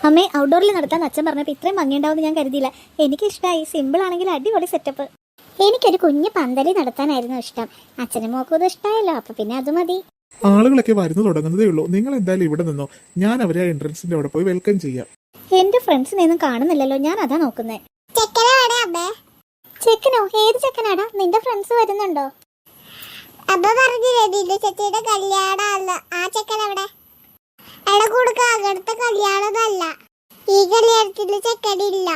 അമ്മേ ഔട്ട്ഡോറിൽ നടത്താൻ അച്ഛൻ പറഞ്ഞപ്പോൾ ഇത്രയും ഭംഗിയുണ്ടാവുമെന്ന് ഞാൻ കരുതിയില്ല. എനിക്കിഷ്ടമായി. സിമ്പിൾ ആണെങ്കിൽ അടിപൊളി സെറ്റപ്പ്. എനിക്കൊരു കുഞ്ഞു പന്തലി നടത്താനായിരുന്നു ഇഷ്ടം. അച്ഛനും മോക്കും ഇത് ഇഷ്ടമായല്ലോ, അപ്പൊ പിന്നെ അത് മതി. ആളുകളൊക്കെ വരുന്നു തുടങ്ങുന്നതേ ഉള്ളൂ. നിങ്ങൾ എന്തായാലും ഇവിടെ നിന്നോ, ഞാൻ അവരെ എൻട്രൻസിന്റെ അവിടെ പോയി വെൽക്കം ചെയ്യാം. എന്റെ ഫ്രണ്ട്സിനെയൊന്നും കാണുന്നില്ലല്ലോ, ഞാൻ അതാ നോക്കുന്നേ. ചെക്കനോ? ഏത് ചെക്കനാടാ? നിന്റെ ഫ്രണ്ട്സ് വരുന്നുണ്ടോ? അപ്പൊ പറഞ്ഞില്ലേ ചേച്ചിയുടെ കല്യാണമല്ല. ആ ചെക്കൻ അവിടെ എടെ കൊടുക്ക. അങ്ങനത്തെ കല്യാണമല്ല. ഈ കല്യാണത്തിന് ചെക്കനില്ല.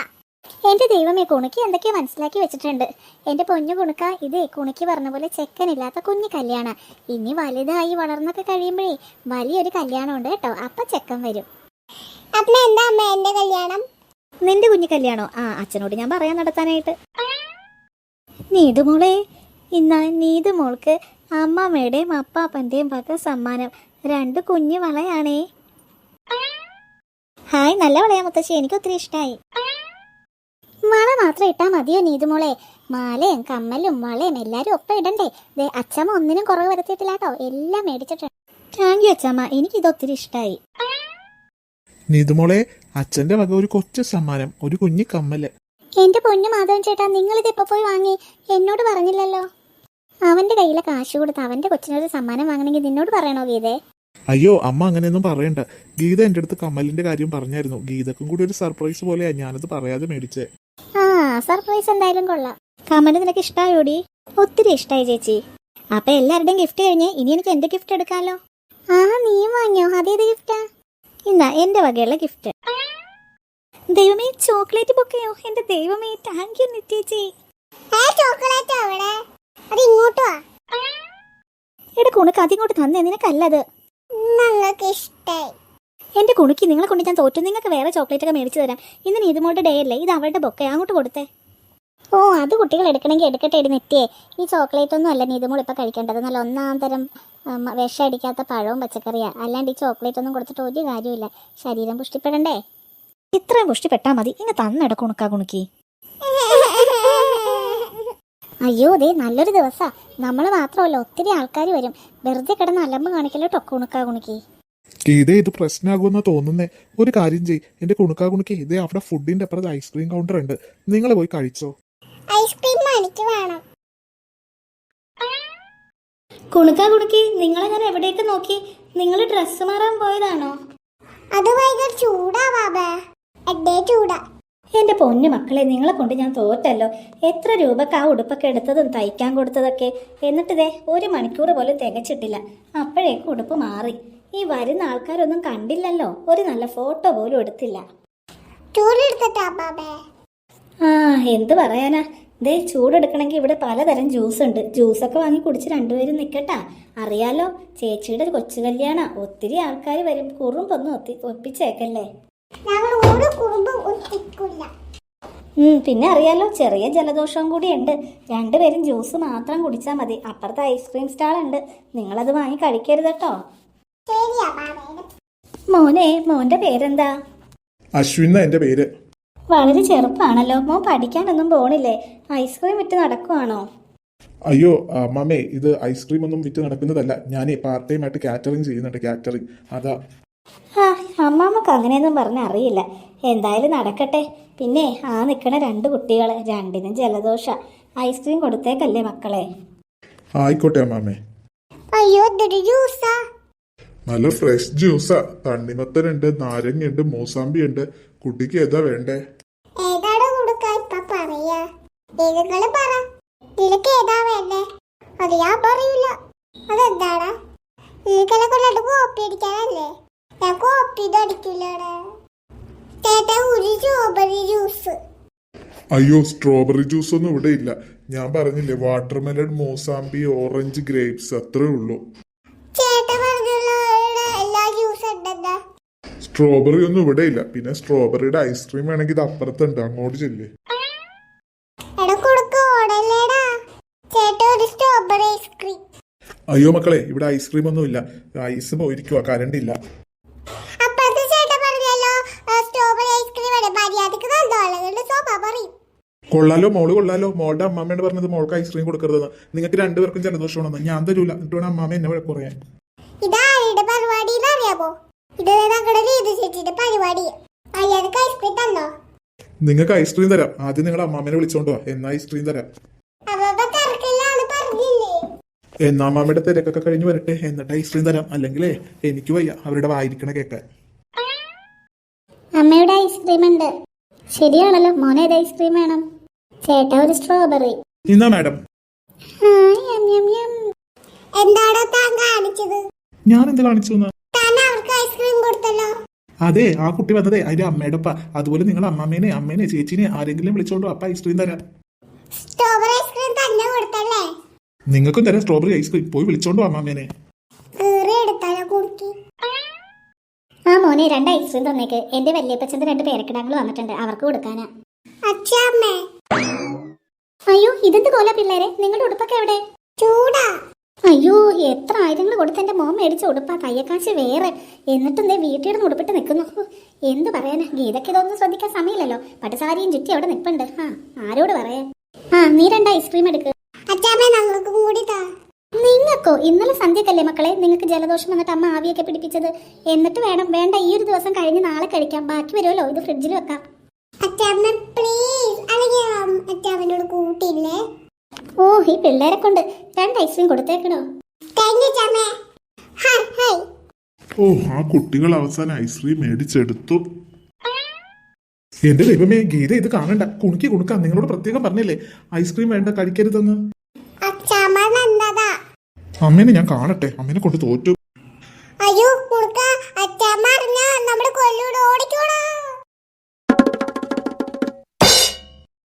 എന്റെ ദൈവമേ, കുണുക്കി എന്തൊക്കെയോ മനസ്സിലാക്കി വെച്ചിട്ടുണ്ട്. എന്റെ പൊന്നു കുണുക്ക, ഇതേ കുണുക്കി പറഞ്ഞ പോലെ ചെക്കനില്ലാത്ത കുഞ്ഞു കല്യാണ. ഇനി വലുതായി വളർന്നൊക്കെ കഴിയുമ്പോഴേ വലിയൊരു കല്യാണം ഉണ്ട് കേട്ടോ. അപ്പൊ ചെക്കൻ വരും. അപ്പൊ എന്താ അമ്മ എന്റെ കല്യാണം? നിന്റെ കുഞ്ഞു കല്യാണോ? ആ, അച്ഛനോട് ഞാൻ പറയാൻ നടത്താനായിട്ട്. നീതുമോളെ, ഇന്നാ നീതുമോൾക്ക് അമ്മമ്മയുടെയും അപ്പാപ്പന്റെയും വക സമ്മാനം 2 കുഞ്ഞു വളയാണേ. ഹായ്, നല്ല വളയാ മുത്തശ്ശി, എനിക്ക് ഒത്തിരി ഇഷ്ടമായി. വള മാത്രം ഇട്ടാ മതിയോ നീതുമോളെ? മാലയും കമ്മലും വളയും എല്ലാരും ഒപ്പം ഇടണ്ടേ? ദേ അച്ഛമ്മ ഒന്നിനും കുറവ് വരുത്തിയിട്ടില്ല കേട്ടോ, എല്ലാം മേടിച്ചിട്ടുണ്ട്. താങ്ക് യു അച്ഛമ്മ, എനിക്കിത് ഒത്തിരി ഇഷ്ടമായി. നീതുമോളെ, അച്ഛന്റെ വക ഒരു കൊച്ചു സമ്മാനം, ഒരു കുഞ്ഞു കമ്മല്. എന്റെ പൊന്നു മാധവൻ ചേട്ടാ, നിങ്ങളിത് എപ്പോ പോയി വാങ്ങി? എന്നോട് പറഞ്ഞില്ലല്ലോ. അവന്റെ കയ്യിലെ കാശ് കൊടുത്ത് അവന്റെ കൊച്ചിനൊരു സമ്മാനം വാങ്ങണമെങ്കിൽ നിന്നോട് പറയണോ ഗീതേ? അയ്യോ അമ്മ അങ്ങനെയൊന്നും പറയണ്ട. ഗീത എന്റെ അടുത്ത് കമ്മലിന്റെ കാര്യം പറഞ്ഞായിരുന്നു. ഗീതക്കും കൂടി ഒരു സർപ്രൈസ് പോലെയാ ഞാനത് പറയാതെ മേടിച്ചേ. ആ, സർപ്രൈസ് എന്തായാലും കൊള്ളാം. കമ്മല് നിനക്ക് ഇഷ്ടായോടി? ഒത്തിരി ഇഷ്ടായി ചേച്ചി. അപ്പൊ എല്ലാവരുടെയും ഗിഫ്റ്റ് കഴിഞ്ഞ് ഇനി എനിക്ക് എന്റെ ഗിഫ്റ്റ് എടുക്കാലോ. ആ, നീയും വാങ്ങിയോ? അതേത് ഗിഫ്റ്റാ? ഇന്നാ എന്റെ വകയുള്ള ഗിഫ്റ്റ്. ദൈവമേ, ചോക്ലേറ്റ് ബൊക്കെയോ? എന്റെ ദൈവമേ, താങ്ക് യു നിത്യേച്ചി. ചോക്ലേറ്റ് അവിടെ, അത് ഇങ്ങോട്ടോ? എന്റെ കുണുക്ക് അതിങ്ങോട്ട് തന്നെ, നിനക്കല്ലത്. നിങ്ങൾക്ക് ഇഷ്ടായി. എന്റെ കുണുക്കി, നിങ്ങളെ കൊണ്ട് ഞാൻ തോറ്റു. നിങ്ങൾക്ക് വേറെ ചോക്ലേറ്റ് ഒക്കെ മേടിച്ചു തരാം. ഇന്ന് നീതുമോളുടെ ഡേ അല്ലേ, ഇത് അവളുടെ ബൊക്കെ, അങ്ങോട്ട് കൊടുത്തേ. ഓ, അത് കുട്ടികൾ എടുക്കണമെങ്കിൽ എടുക്കട്ടെ. നെറ്റിയേ, ഈ ചോക്ലേറ്റ് ഒന്നും അല്ല നീതുമോൾ ഇപ്പൊ കഴിക്കേണ്ടത്. നല്ല ഒന്നാം തരം വിഷം അടിക്കാത്ത പഴവും പച്ചക്കറിയാ. അല്ലാണ്ട് ഈ ചോക്ലേറ്റ് ഒന്നും കൊടുത്തിട്ട് ഒരു കാര്യമില്ല. ശരീരം പുഷ്ടിപ്പെടണ്ടേ? ഇത്രയും പുഷ്ടിപ്പെട്ടാ മതി. ഇങ്ങ തന്നെട കുണുക്കാ കുണുക്കി. അയ്യോ, ദേ നല്ലൊരു ദിവസാ. നമ്മൾ മാത്രമല്ല, ഒത്തിരി ആൾക്കാർ വരും. വെറുതെ കിടന്ന് അലമ്പ് കാണിക്കല്ലോ ട്ടോ കുണുക്കാ കുണുക്കി. ഗീത ഇത് പ്രശ്നമാകുമെന്നാ തോന്നുന്നേ. ഒരു കാര്യം ചെയ്, എന്റെ കുണുക്കാ കുണുക്കി, ഇതേ അവിടെ ഫുഡിന്റെ അപ്പുറത്ത് ഐസ്ക്രീം കൗണ്ടർ ഉണ്ട്, നിങ്ങൾ പോയി കഴിച്ചോ. ഐസ്ക്രീം എനിക്ക് വേണം. കുണുക്കാ കുണുക്കി, നിങ്ങളെ ഞാൻ എവിടേക്ക് നോക്കി? നിങ്ങൾ ഡ്രസ്സ് മാറാൻ പോയതാണോ? അത് ഭയങ്കര ചൂടാ ബാബേ, എഡേ ചൂടാ. എന്റെ പൊന്നു മക്കളെ, നിങ്ങളെ കൊണ്ട് ഞാൻ തോറ്റല്ലോ. എത്ര രൂപക്ക് ആ ഉടുപ്പൊക്കെ എടുത്തതും തയ്ക്കാൻ കൊടുത്തതൊക്കെ. എന്നിട്ടിതേ 1 മണിക്കൂർ പോലും തികച്ചിട്ടില്ല, അപ്പോഴേക്കും ഉടുപ്പ് മാറി. ഈ വരുന്ന ആൾക്കാരൊന്നും കണ്ടില്ലല്ലോ, ഒരു നല്ല ഫോട്ടോ പോലും എടുത്തില്ല. ചൂടെടുത്തിട്ടാ ബാബേ. ആ, എന്ത് പറയാനാ. ദേ ചൂടെടുക്കണമെങ്കിൽ ഇവിടെ പലതരം ജ്യൂസ് ഉണ്ട്. ജ്യൂസൊക്കെ വാങ്ങി കുടിച്ച് രണ്ടുപേരും നിൽക്കട്ടാ. അറിയാലോ, ചേച്ചിയുടെ കൊച്ചു കല്യാണ, ഒത്തിരി ആൾക്കാർ വരും. കുറുമ്പൊന്നും ഒപ്പിച്ചേക്കല്ലേ. പിന്നെ അറിയാലോ, ചെറിയ ജലദോഷവും കൂടി ഉണ്ട്. രണ്ടുപേരും ജ്യൂസ് മാത്രം കുടിച്ചാൽ മതി. അപ്പുറത്ത് ഐസ്ക്രീം സ്റ്റാൾ ഉണ്ട്, നിങ്ങളത് വാങ്ങി കഴിക്കരുത് കേട്ടോ. മോനെ, മോന്റെ പേരെന്താ? അശ്വിന എന്റെ പേര്. വളരെ ചെറുപ്പാണല്ലോ. മോൻ പഠിക്കാനൊന്നും പോണില്ലേ? ഐസ്ക്രീം വിറ്റ് നടക്കുവാണോ? അയ്യോ അമ്മാമേ, ഇത് ഐസ്ക്രീം ഒന്നും വിറ്റ് നടക്കുന്നതല്ല. ഞാൻ പാർട്ട് ടൈം ആയിട്ട് കാറ്ററിംഗ് ചെയ്യുന്നുണ്ട്. കാറ്ററിംഗ്, അതാ. ആ, അമ്മാമ്മക്ക് അങ്ങനെയൊന്നും പറഞ്ഞ അറിയില്ല. എന്തായാലും നടക്കട്ടെ. പിന്നെ ആ നിൽക്കണ 2 കുട്ടികൾ, രണ്ടിനും ജലദോഷ. ഐസ്ക്രീം കൊടുത്തേക്കല്ലേ മക്കളെ? ആയിക്കോട്ടെ അമ്മാമേ. അയ്യോ, ഇതൊരു ജ്യൂസാ. നല്ല ഫ്രഷ് ജ്യൂസാ. തണ്ണിമത്തനുണ്ട്, നാരങ്ങയുണ്ട്, മൂസാമ്പി ഉണ്ട്. കുട്ടിക്ക് ഏതാ വേണ്ടേ? ഏതാടാ കൊടുക്ക ഇപ്പൊ പറയാ. ഏതെങ്കിലും പറ, നിനക്ക് ഏതാ വേണ്ടേ? അത് ഞാൻ പറയൂല. അതെന്താടാ? നിനക്കെല്ലാം കൊണ്ടു കോപ്പി അടിക്കാനല്ലേ? ഞാൻ കോപ്പി അടിക്കില്ലടാ. ചേട്ടാ, ഒരു സ്ട്രോബെറി ജ്യൂസ്. അയ്യോ, സ്ട്രോബെറി ജ്യൂസ് ഒന്നും ഇവിടെ ഇല്ല. ഞാൻ പറഞ്ഞില്ലേ, വാട്ടർമെലൺ, മൂസാമ്പി, ഓറഞ്ച്, ഗ്രേപ്സ്, അത്രേ ഉള്ളൂ. ചേട്ടാ പറഞ്ഞുള്ള എല്ലാ ജ്യൂസ് ഉണ്ടെന്നാ. സ്ട്രോബെറി ഒന്നും ഇവിടെ ഇല്ല. പിന്നെ സ്ട്രോബെറിയുടെ ഐസ്ക്രീം വേണമെങ്കിൽ ഇത് അപ്പുറത്തുണ്ട്, അങ്ങോട്ട് ചെല്ലേ. എടാ കൊടുക്ക, ഓടല്ലേടാ. ചേട്ടാ, ഒരു സ്ട്രോബെറി ഐസ്ക്രീം. അയ്യോ മക്കളെ, ഇവിടെ ഐസ്ക്രീം ഒന്നും ഇല്ല. ഐസ് പോയിരിക്കുവാ, കറണ്ട് ഇല്ല. അപ്പുറത്തെ ചേട്ടാ പറഞ്ഞല്ലോ സ്ട്രോബെറി ഐസ്ക്രീം ആണ്. മര്യാദക്ക് തന്നോളൂ, സോപ്പ പറയും. കൊള്ളാലോ, മോള് കൊള്ളാലോ. മോളുടെ അമ്മാമ്മയോട് പറഞ്ഞത് മോൾക്ക് ഐസ്ക്രീം കൊടുക്കരുതെന്ന്. നിങ്ങൾക്ക് 2 പേർക്കും ജലദോഷമാണെന്ന്. ഞാൻ തരൂല. എന്നിട്ട് വേണം അമ്മാമ്മ എന്നെ വഴക്ക് പറയാൻ. ഇതാരുടെ പരിപാടി അറിയാമോ? ഇത് ഞങ്ങളുടെ രീതി ചേച്ചിയുടെ പരിപാടി. അയാൾക്ക് ഐസ്ക്രീം തന്നോ? നിങ്ങൾക്ക് ഐസ്ക്രീം തരാം. ആദ്യം നിങ്ങൾ അമ്മാമ്മനെ വിളിച്ചോണ്ട് വാ, എന്നാ ഐസ്ക്രീം തരാം. അപ്പൊ തിരക്കില്ലാന്ന് പറഞ്ഞില്ലേ? എന്നാ അമ്മാമ്മയുടെ തിരക്കൊക്കെ കഴിഞ്ഞ് വരട്ടെ, എന്നിട്ട് ഐസ്ക്രീം തരാം. അല്ലെങ്കിലേ എനിക്ക് വയ്യ അവരുടെ വായിരിക്കണ കേൾക്കാൻ. അമ്മയുടെ ഐസ്ക്രീം ഉണ്ട്. ശരിയാണല്ലോ, മോനെ ഏത് ഐസ്ക്രീം വേണം? ചേട്ടാ ഒരു സ്ട്രോബെറി. ഇന്നാ മാഡം. എന്താടോ താൻ കാണിച്ചത്? ഞാൻ എന്ത് കാണിച്ചു എന്നാ? താൻ അവർക്ക് ഐസ്ക്രീം കൊടുത്തല്ലോ. അതെ, ആ കുട്ടി വന്നതേ അതിന്റെ അമ്മയുടെ ഒപ്പ. അതുപോലെ നിങ്ങൾ അമ്മേനെ ചേച്ചീനെ ആരെങ്കിലും വിളിച്ചോണ്ടോ, അപ്പ ഐസ്ക്രീം തരാം. സ്ട്രോബെറി ഐസ്ക്രീം തന്നെ കൊടുത്തല്ലേ? നിങ്ങൾക്കും തരാം സ്ട്രോബെറി ഐസ്ക്രീം. പോയി വിളിച്ചോണ്ടോ അമ്മാമ്മേനെ. കീറി എടുത്താലോ കുടുക്കി? ആ മോനെ 2 ഐസ്ക്രീം തന്നേക്ക്. എന്റെ വല്യപ്പച്ചന്റെ 2 പേരക്കിടാങ്ങൾ വന്നിട്ടുണ്ട്, അവർക്ക് കൊടുക്കാനാ. അച്ഛാമ്മേ, അയ്യോ ഇതെന്ത് കോല പിള്ളേരെ, നിങ്ങളുടെ ഉടുപ്പൊക്കെ എവിടെ? ചൂടാ. അയ്യോ എത്ര ആയിരങ്ങൾ കൊടുത്ത് എന്റെ മോൻ മേടിച്ച ഉടുപ്പാ, തയ്യക്കാശ് വേറെ. എന്നിട്ടും ദേ വീട്ടിൽ ഉടുപ്പിട്ട് നിൽക്കുന്നു. എന്ത് പറയാനാ, ഗീതയ്ക്ക് ഇതൊന്നും ശ്രദ്ധിക്കാൻ സമയമില്ലല്ലോ. പട്ടുസാരിയും ചുറ്റി അവിടെ നിൽപ്പുണ്ട്. ആരോട് പറയാൻ. നീ 2 ഐസ്ക്രീം എടുക്ക്. അച്ഛാമ്മേ, ഞങ്ങൾക്കും കൂടി താ. നിങ്ങൾക്കോ? ഇന്നലെ സന്ധ്യക്കല്ലേ മക്കളെ നിങ്ങൾക്ക് ജലദോഷം വന്നിട്ട് അമ്മ ആവിയൊക്കെ പിടിപ്പിച്ചത്. എന്നിട്ട് വേണ്ട ഈ ഒരു ദിവസം കഴിഞ്ഞ് നാളെ കഴിക്കാം. ബാക്കി വരുമല്ലോ, ഇത് ഫ്രിഡ്ജിൽ വെക്കാം. അച്ഛാമ്മ പ്ലീസ്, അല്ലെങ്കിൽ അച്ഛാമ്മനോട് കൂട്ടിയില്ലേ? ഓ ഈ പിള്ളേരെ കൊണ്ട് 2 ഐസ്ക്രീം കൊടുത്തേക്കണോ? താങ്ക് യു അച്ഛാമ്മേ. Hi hi. ഓ, ആ കുട്ടികൾ അവസാനം ഐസ്ക്രീം മേടിച്ചെടുത്തു. എന്റെ ദൈവമേ, ഗീത ഇത് കാണണ്ട. കുണുക്കാം. നിങ്ങളോട് പ്രത്യേകം പറഞ്ഞില്ലേ ഐസ്ക്രീം വേണ്ട, കഴിക്കരുതെന്ന്. അച്ഛാമ്മ നന്നതാ. അമ്മേനെ ഞാൻ കാണട്ടെ. അമ്മേനെ കൊണ്ട് തോറ്റു.